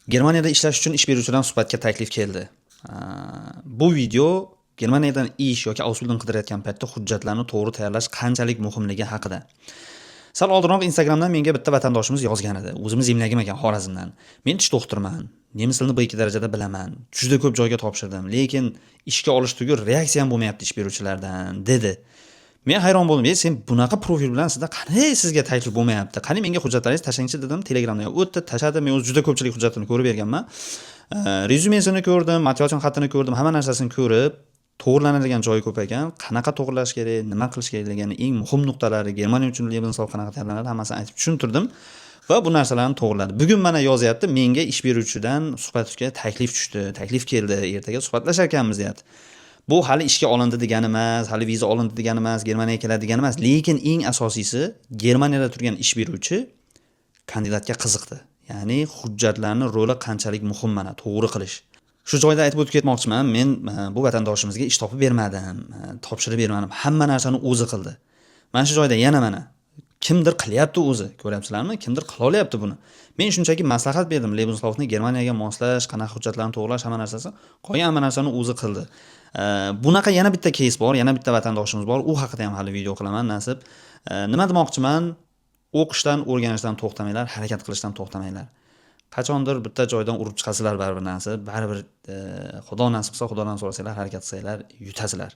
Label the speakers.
Speaker 1: Germaniyada ishlash uchun ish beruvchidan suhbatga taklif keldi. Bu video Germaniyadan ish yoki Ausbildung qidirayotgan paytda hujjatlarni to'g'ri tayyorlash qanchalik muhimligi haqida. Sal oldinroq Instagramdan menga bitta vatandoshimiz yozgan edi. O'zimiz emlagim ekan Xorazmdan. Men tish doktorman. Nemis tilini B2 darajada bilaman. Juda ko'p joyga topshirdim, lekin ishga olish tugul reaksiya ham bo'lmayapti ish beruvchilardan, dedi. Men hayron bo'ldim. Sen bunaqa profil bilan sizda qanday sizga taklif bo'lmayapti? Qani menga hujjatlaringizni tashlang dedim. Telegramdan o'tdi, tashladi. Men o'z juda ko'pchilik hujjatini ko'rib berganman. Rezyumesini ko'rdim, motivation xatini ko'rdim, hamma narsasini ko'rib, to'g'rilanadigan joyi ko'p ekan. Qanaqa to'g'rilash kerak, nima qilish kerakligini, eng muhim nuqtalari, Germaniya uchun Lebenslauf qanaqa tayyorlanadi, hammasini aytib tushuntirdim va bu narsalarni to'g'riladi. Bugun mana yozyapti, menga ish beruvchidan suhbatga taklif tushdi, taklif keldi, ertaga suhbatlashar ekanmiz deyapti. Bu hali ishga olindi degani emas, hali viza olindi degani emas, Germaniyaga keladi degani emas, lekin eng asosiysi Germaniyada turgan ish beruvchi kandidatga qiziqdi. Ya'ni hujjatlarning roli qanchalik muhim mana to'g'ri qilish. Shu joyda aytib o'tib ketmoqchiman, men bu vatandoshimizga ish topib bermadim, topshirib bermadim, hamma narsani o'zi qildi. Mana shu joyda yana mana kimdir qilyapti o'zi, ko'ryapsizlarmi? Kimdir qila olyapti buni. Men shunchaki maslahat berdim, Lebenslaufni Germaniyaga moslash, qanaqa hujjatlarni to'g'rilash, hamma narsasi, qolgan hamma narsani o'zi qildi. Bunaqa yana bitta case bor, yana bitta vatandoshimiz bor. U haqida ham hali video qilaman nasib. Nima demoqchiman? O'qishdan, o'rganishdan to'xtamanglar, harakat qilishdan to'xtamanglar. Qachondir bitta joydan urib chiqasizlar baribir nasib, baribir Xudo nasib qilsa, Xudodan so'rasanglar, harakat qilsanglar, yutasizlar.